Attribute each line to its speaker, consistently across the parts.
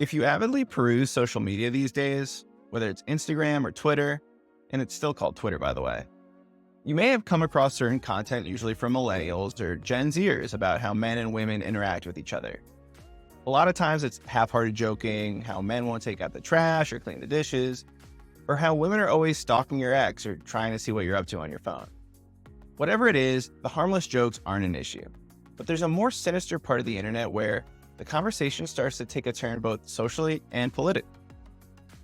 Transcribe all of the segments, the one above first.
Speaker 1: If you avidly peruse social media these days, whether it's Instagram or Twitter, and it's still called Twitter, by the way, you may have come across certain content, usually from millennials or Gen Zers, about how men and women interact with each other. A lot of times it's half-hearted joking, how men won't take out the trash or clean the dishes, or how women are always stalking your ex or trying to see what you're up to on your phone. Whatever it is, the harmless jokes aren't an issue. But there's a more sinister part of the internet where the conversation starts to take a turn both socially and politically.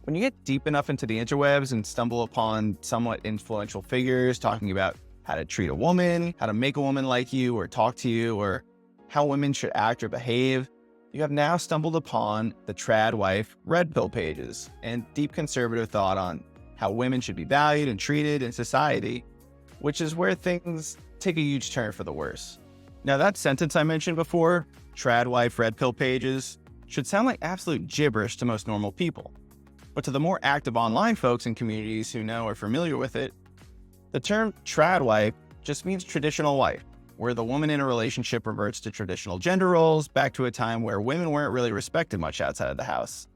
Speaker 1: When you get deep enough into the interwebs and stumble upon somewhat influential figures talking about how to treat a woman, how to make a woman like you or talk to you, or how women should act or behave, you have now stumbled upon the trad wife red pill pages and deep conservative thought on how women should be valued and treated in society, which is where things take a huge turn for the worse. Now, that sentence I mentioned before, trad wife red pill pages, should sound like absolute gibberish to most normal people. But to the more active online folks and communities who know or are familiar with it, the term trad wife just means traditional wife, where the woman in a relationship reverts to traditional gender roles back to a time where women weren't really respected much outside of the house.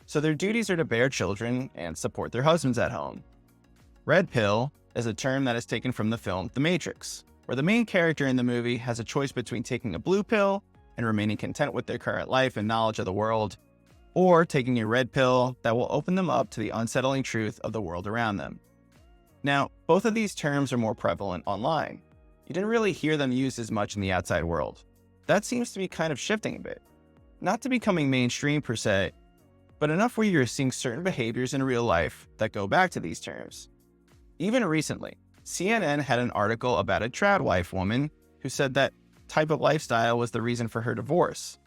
Speaker 1: So their duties are to bear children and support their husbands at home. Red pill is a term that is taken from the film The Matrix, where the main character in the movie has a choice between taking a blue pill and remaining content with their current life and knowledge of the world, or taking a red pill that will open them up to the unsettling truth of the world around them. Now, both of these terms are more prevalent online. You didn't really hear them used as much in the outside world. That seems to be kind of shifting a bit. Not to becoming mainstream per se, but enough where you're seeing certain behaviors in real life that go back to these terms. Even recently, CNN had an article about a trad wife woman who said that type of lifestyle was the reason for her divorce.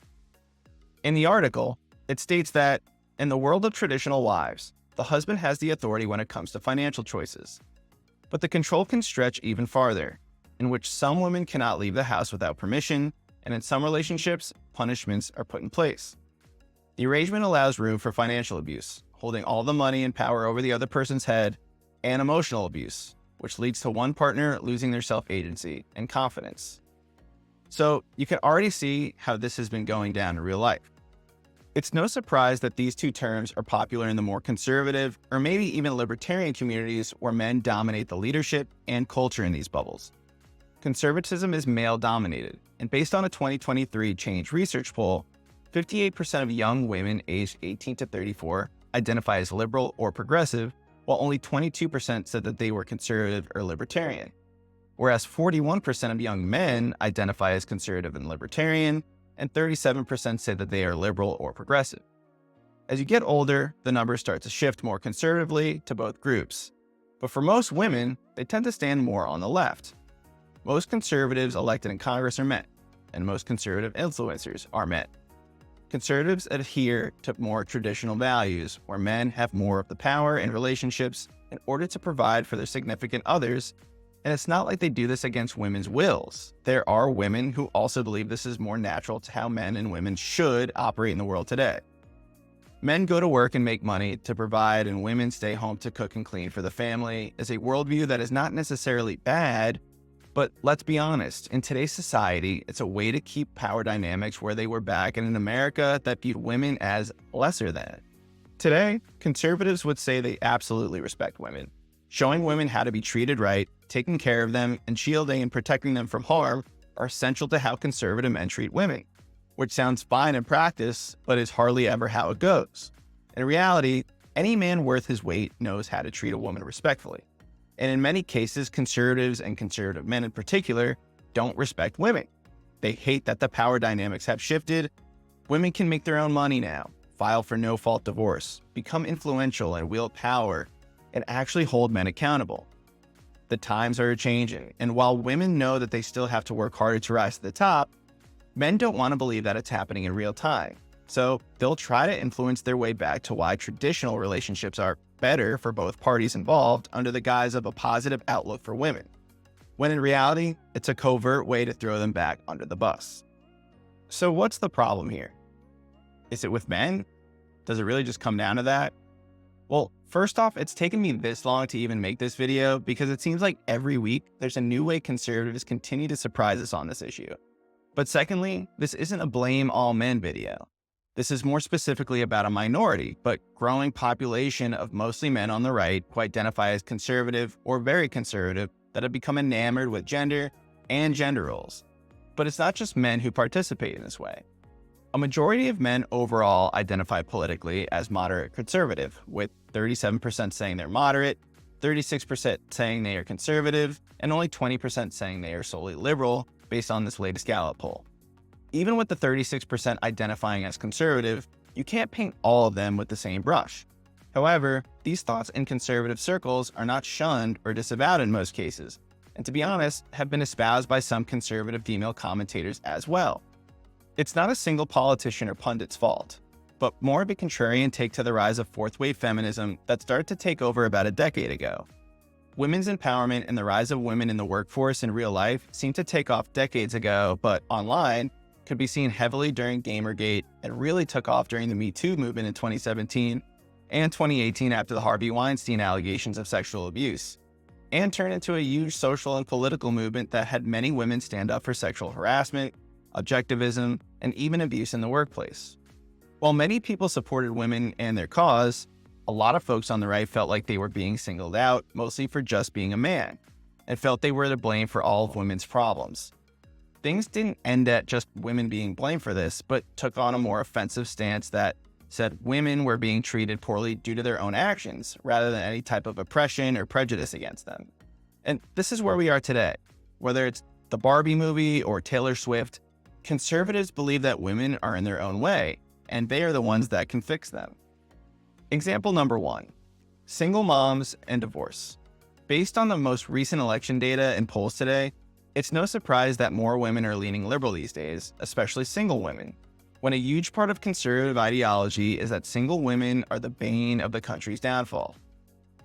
Speaker 1: In the article, it states that in the world of traditional wives, the husband has the authority when it comes to financial choices. But the control can stretch even farther, in which some women cannot leave the house without permission, and in some relationships, punishments are put in place. The arrangement allows room for financial abuse, holding all the money and power over the other person's head, and emotional abuse, which leads to one partner losing their self-agency and confidence. So you can already see how this has been going down in real life. It's no surprise that these two terms are popular in the more conservative or maybe even libertarian communities where men dominate the leadership and culture in these bubbles. Conservatism is male-dominated, and based on a 2023 Change Research poll, 58% of young women aged 18 to 34 identify as liberal or progressive, while only 22% said that they were conservative or libertarian. Whereas 41% of young men identify as conservative and libertarian, and 37% say that they are liberal or progressive. As you get older, the numbers start to shift more conservatively to both groups. But for most women, they tend to stand more on the left. Most conservatives elected in Congress are men, and most conservative influencers are men. Conservatives adhere to more traditional values, where men have more of the power in relationships in order to provide for their significant others, and it's not like they do this against women's wills. There are women who also believe this is more natural to how men and women should operate in the world today. Men go to work and make money to provide, and women stay home to cook and clean for the family is a worldview that is not necessarily bad, but let's be honest, in today's society, it's a way to keep power dynamics where they were back in an America that viewed women as lesser than. Today, conservatives would say they absolutely respect women. Showing women how to be treated right, taking care of them, and shielding and protecting them from harm are essential to how conservative men treat women, which sounds fine in practice, but is hardly ever how it goes. In reality, any man worth his weight knows how to treat a woman respectfully. And in many cases, conservatives and conservative men in particular don't respect women. They hate that the power dynamics have shifted. Women can make their own money now, file for no-fault divorce, become influential and wield power, and actually hold men accountable. The times are changing, and while women know that they still have to work harder to rise to the top, men don't want to believe that it's happening in real time. So they'll try to influence their way back to why traditional relationships are better for both parties involved under the guise of a positive outlook for women, when in reality, it's a covert way to throw them back under the bus. So what's the problem here? Is it with men? Does it really just come down to that? Well, first off, it's taken me this long to even make this video because it seems like every week there's a new way conservatives continue to surprise us on this issue. But secondly, this isn't a blame all men video. This is more specifically about a minority, but growing population of mostly men on the right who identify as conservative or very conservative that have become enamored with gender and gender roles. But it's not just men who participate in this way. A majority of men overall identify politically as moderate conservative, with 37% saying they're moderate, 36% saying they are conservative, and only 20% saying they are solely liberal, based on this latest Gallup poll. Even with the 36% identifying as conservative, you can't paint all of them with the same brush. However, these thoughts in conservative circles are not shunned or disavowed in most cases, and to be honest, have been espoused by some conservative female commentators as well. It's not a single politician or pundit's fault, but more of a contrarian take to the rise of fourth-wave feminism that started to take over about a decade ago. Women's empowerment and the rise of women in the workforce in real life seemed to take off decades ago, but online could be seen heavily during Gamergate and really took off during the Me Too movement in 2017 and 2018 after the Harvey Weinstein allegations of sexual abuse, and turned into a huge social and political movement that had many women stand up for sexual harassment, objectivism, and even abuse in the workplace. While many people supported women and their cause, a lot of folks on the right felt like they were being singled out, mostly for just being a man, and felt they were to blame for all of women's problems. Things didn't end at just women being blamed for this, but took on a more offensive stance that said women were being treated poorly due to their own actions, rather than any type of oppression or prejudice against them. And this is where we are today. Whether it's the Barbie movie or Taylor Swift, conservatives believe that women are in their own way, and they are the ones that can fix them. Example number 1, single moms and divorce. Based on the most recent election data and polls today, it's no surprise that more women are leaning liberal these days, especially single women, when a huge part of conservative ideology is that single women are the bane of the country's downfall.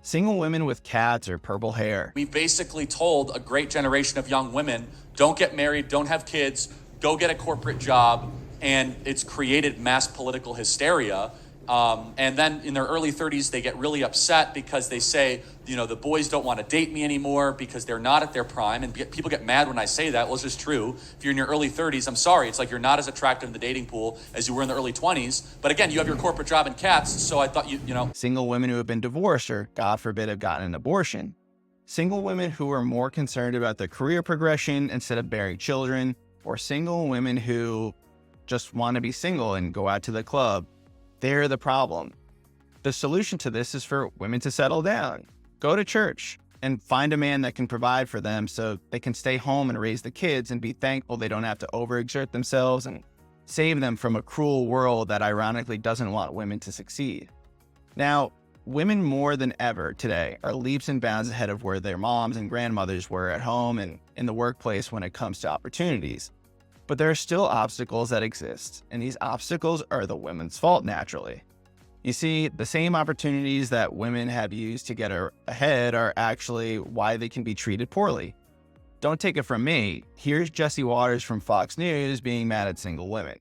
Speaker 1: Single women with cats or purple hair.
Speaker 2: We basically told a great generation of young women, don't get married, don't have kids, go get a corporate job, and it's created mass political hysteria. And then in their early 30s, they get really upset because they say, the boys don't want to date me anymore because they're not at their prime. And people get mad when I say that. Well, it's just true. If you're in your early 30s, I'm sorry. It's like you're not as attractive in the dating pool as you were in the early 20s. But again, you have your corporate job and cats, so I thought
Speaker 1: Single women who have been divorced or, God forbid, have gotten an abortion. Single women who are more concerned about their career progression instead of bearing children. Or single women who just want to be single and go out to the club. They're the problem. The solution to this is for women to settle down, go to church, and find a man that can provide for them so they can stay home and raise the kids and be thankful they don't have to overexert themselves and save them from a cruel world that ironically doesn't want women to succeed. Now, women more than ever today are leaps and bounds ahead of where their moms and grandmothers were at home and in the workplace when it comes to opportunities. But there are still obstacles that exist, and these obstacles are the women's fault naturally. You see, the same opportunities that women have used to get ahead are actually why they can be treated poorly. Don't take it from me. Here's Jesse Waters from Fox News being mad at single women.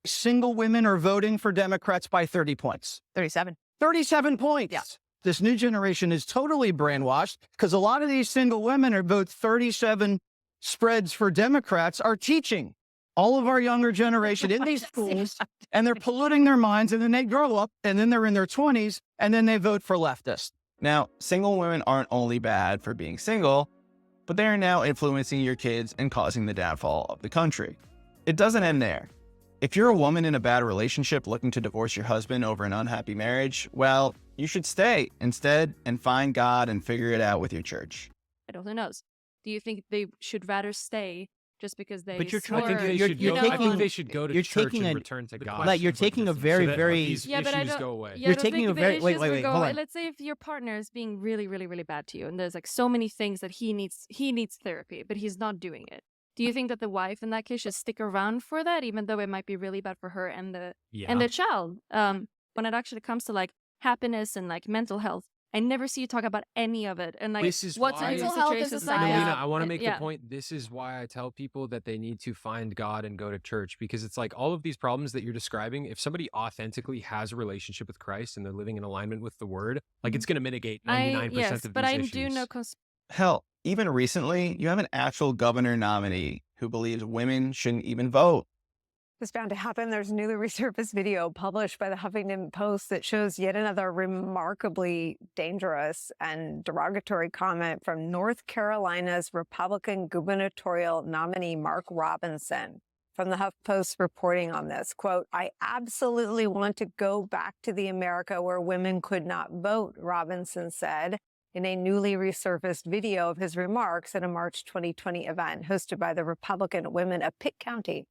Speaker 3: Single women are voting for Democrats by 30 points.
Speaker 4: 37.
Speaker 3: 37 points.
Speaker 4: Yeah.
Speaker 3: This new generation is totally brainwashed because a lot of these single women are both 37 spreads for Democrats are teaching all of our younger generation in these schools, and they're polluting their minds, and then they grow up, and then they're in their 20s, and then they vote for leftists.
Speaker 1: Now, single women aren't only bad for being single, but they are now influencing your kids and causing the downfall of the country. It doesn't end there. If you're a woman in a bad relationship looking to divorce your husband over an unhappy marriage, well, you should stay instead and find God and figure it out with your church.
Speaker 4: Who knows? Do you think they should rather stay just because they?
Speaker 5: But
Speaker 4: swore,
Speaker 5: I think they should go to church and return to God.
Speaker 3: Like you're taking a very, very.
Speaker 5: These issues go away.
Speaker 4: Yeah,
Speaker 3: You're taking a very. Wait, hold on.
Speaker 4: Let's say if your partner is being really, really, really bad to you, and there's like so many things that he needs therapy, but he's not doing it. Do you think that the wife in that case should stick around for that, even though it might be really bad for her and the child? When it actually comes to like happiness and like mental health, I never see you talk about any of it. And like,
Speaker 5: this is
Speaker 4: what's
Speaker 5: why,
Speaker 4: in
Speaker 5: mental
Speaker 4: health
Speaker 5: is
Speaker 4: like?
Speaker 5: Melina, I want to make the point. This is why I tell people that they need to find God and go to church, because it's like all of these problems that you're describing. If somebody authentically has a relationship with Christ and they're living in alignment with the Word, like it's going to mitigate 99% of these issues.
Speaker 4: But I do know.
Speaker 1: Hell, even recently, you have an actual governor nominee who believes women shouldn't even vote.
Speaker 6: It's bound to happen. There's a newly resurfaced video published by the Huffington Post that shows yet another remarkably dangerous and derogatory comment from North Carolina's Republican gubernatorial nominee, Mark Robinson. From the HuffPost reporting on this, quote, "I absolutely want to go back to the America where women could not vote," Robinson said in a newly resurfaced video of his remarks at a March 2020 event hosted by the Republican Women of Pitt County.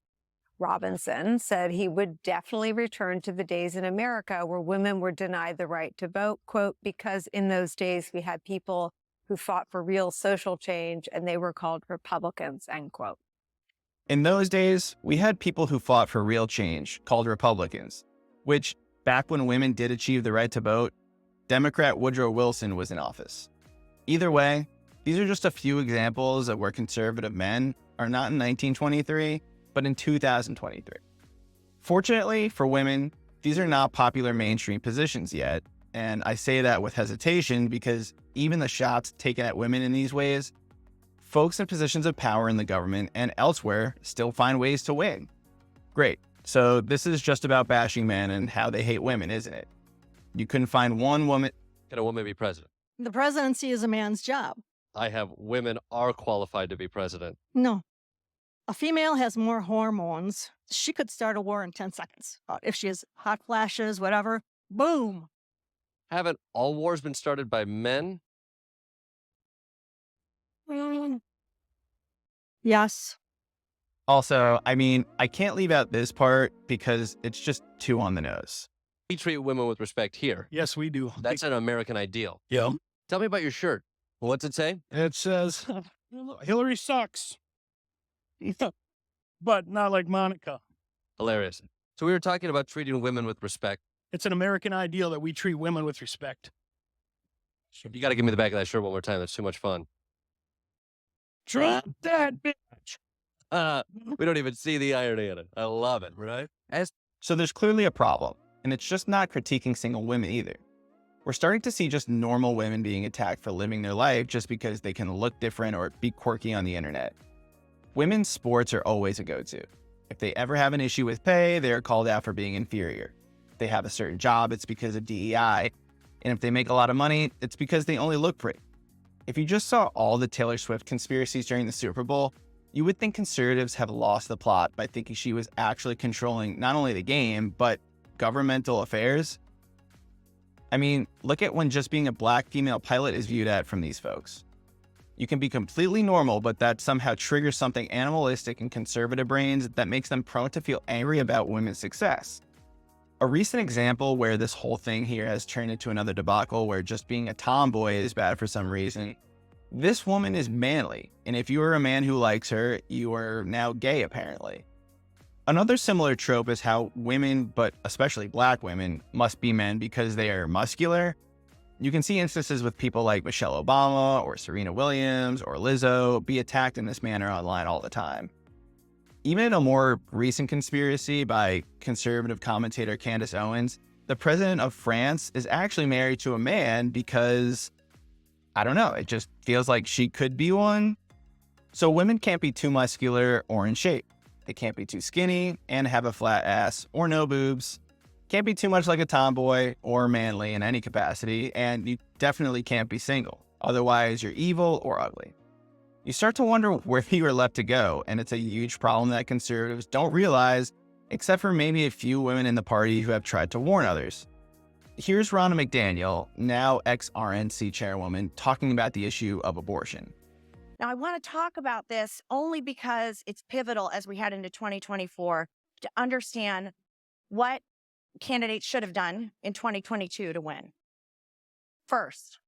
Speaker 6: Robinson said he would definitely return to the days in America where women were denied the right to vote, quote, "because in those days we had people who fought for real social change and they were called Republicans," end quote.
Speaker 1: In those days, we had people who fought for real change called Republicans, which, back when women did achieve the right to vote, Democrat Woodrow Wilson was in office. Either way, these are just a few examples of where conservative men are not in 1923, but in 2023. Fortunately for women, these are not popular mainstream positions yet, and I say that with hesitation because even the shots taken at women in these ways, folks in positions of power in the government and elsewhere still find ways to win. Great. So this is just about bashing men and how they hate women, isn't it? You couldn't find one woman.
Speaker 7: Can a woman be president?
Speaker 8: The presidency is a man's job.
Speaker 7: I have women are qualified to be president.
Speaker 8: No. A female has more hormones. She could start a war in 10 seconds. If she has hot flashes, whatever, boom.
Speaker 7: Haven't all wars been started by men?
Speaker 8: Yes.
Speaker 1: Also, I mean, I can't leave out this part because it's just too on the nose.
Speaker 7: We treat women with respect here.
Speaker 9: Yes, we do.
Speaker 7: That's an American ideal.
Speaker 9: Yeah.
Speaker 7: Tell me about your shirt. What's it say?
Speaker 9: It says, Hillary sucks. But not like Monica.
Speaker 7: Hilarious. So we were talking about treating women with respect.
Speaker 9: It's an American ideal that we treat women with respect.
Speaker 7: You got to give me the back of that shirt one more time. That's too much fun.
Speaker 9: Drop that bitch.
Speaker 7: We don't even see the irony in it. I love it.
Speaker 9: Right?
Speaker 1: So there's clearly a problem, and it's just not critiquing single women either. We're starting to see just normal women being attacked for living their life just because they can look different or be quirky on the internet. Women's sports are always a go-to. If they ever have an issue with pay, they're called out for being inferior. If they have a certain job, it's because of DEI. And if they make a lot of money, it's because they only look pretty. If you just saw all the Taylor Swift conspiracies during the Super Bowl, you would think conservatives have lost the plot by thinking she was actually controlling not only the game, but governmental affairs. I mean, look at when just being a black female pilot is viewed at from these folks. You can be completely normal, but that somehow triggers something animalistic in conservative brains that makes them prone to feel angry about women's success. A recent example where this whole thing here has turned into another debacle where just being a tomboy is bad for some reason. This woman is manly, and if you are a man who likes her, you are now gay apparently. Another similar trope is how women, but especially black women, must be men because they are muscular. You can see instances with people like Michelle Obama or Serena Williams or Lizzo be attacked in this manner online all the time. Even in a more recent conspiracy by conservative commentator Candace Owens, the president of France is actually married to a man because, I don't know, it just feels like she could be one. So women can't be too muscular or in shape. They can't be too skinny and have a flat ass or no boobs. Can't be too much like a tomboy or manly in any capacity, and you definitely can't be single. Otherwise, you're evil or ugly. You start to wonder where you are left to go, and it's a huge problem that conservatives don't realize, except for maybe a few women in the party who have tried to warn others. Here's Ronna McDaniel, now ex-RNC chairwoman, talking about the issue of abortion.
Speaker 10: Now, I want to talk about this only because it's pivotal as we head into 2024 to understand what candidates should have done in 2022 to win. First,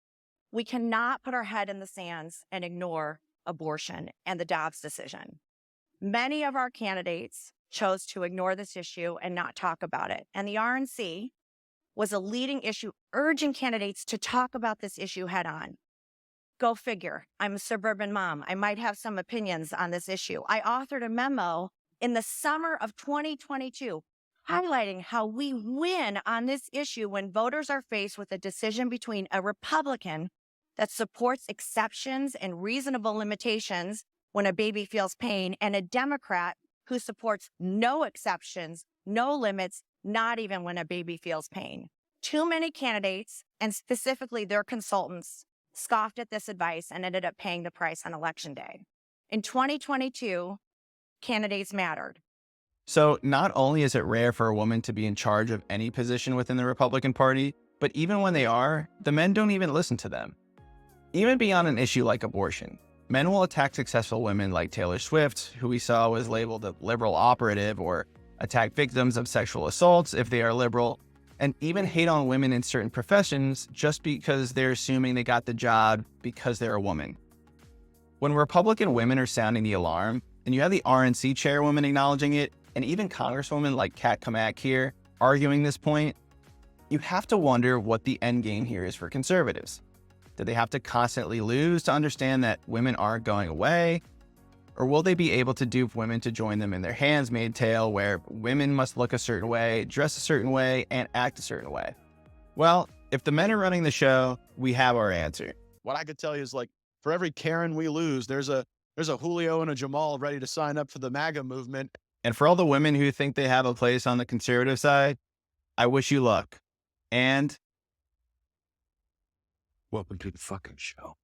Speaker 10: we cannot put our head in the sands and ignore abortion and the Dobbs decision. Many of our candidates chose to ignore this issue and not talk about it. And the RNC was a leading issue, urging candidates to talk about this issue head on. Go figure. I'm a suburban mom. I might have some opinions on this issue. I authored a memo in the summer of 2022 highlighting how we win on this issue when voters are faced with a decision between a Republican that supports exceptions and reasonable limitations when a baby feels pain and a Democrat who supports no exceptions, no limits, not even when a baby feels pain. Too many candidates, and specifically their consultants, scoffed at this advice and ended up paying the price on election day. In 2022, candidates mattered.
Speaker 1: So not only is it rare for a woman to be in charge of any position within the Republican Party, but even when they are, the men don't even listen to them. Even beyond an issue like abortion, men will attack successful women like Taylor Swift, who we saw was labeled a liberal operative, or attack victims of sexual assaults if they are liberal, and even hate on women in certain professions just because they're assuming they got the job because they're a woman. When Republican women are sounding the alarm, and you have the RNC chairwoman acknowledging it, and even Congresswomen like Kat Kamak here arguing this point, you have to wonder what the end game here is for conservatives. Do they have to constantly lose to understand that women aren't going away? Or will they be able to dupe women to join them in their Handmaid's Tale, where women must look a certain way, dress a certain way, and act a certain way? Well, if the men are running the show, we have our answer.
Speaker 9: What I could tell you is, like, for every Karen we lose, there's a Julio and a Jamal ready to sign up for the MAGA movement.
Speaker 1: And for all the women who think they have a place on the conservative side, I wish you luck. And
Speaker 9: Welcome to the fucking show.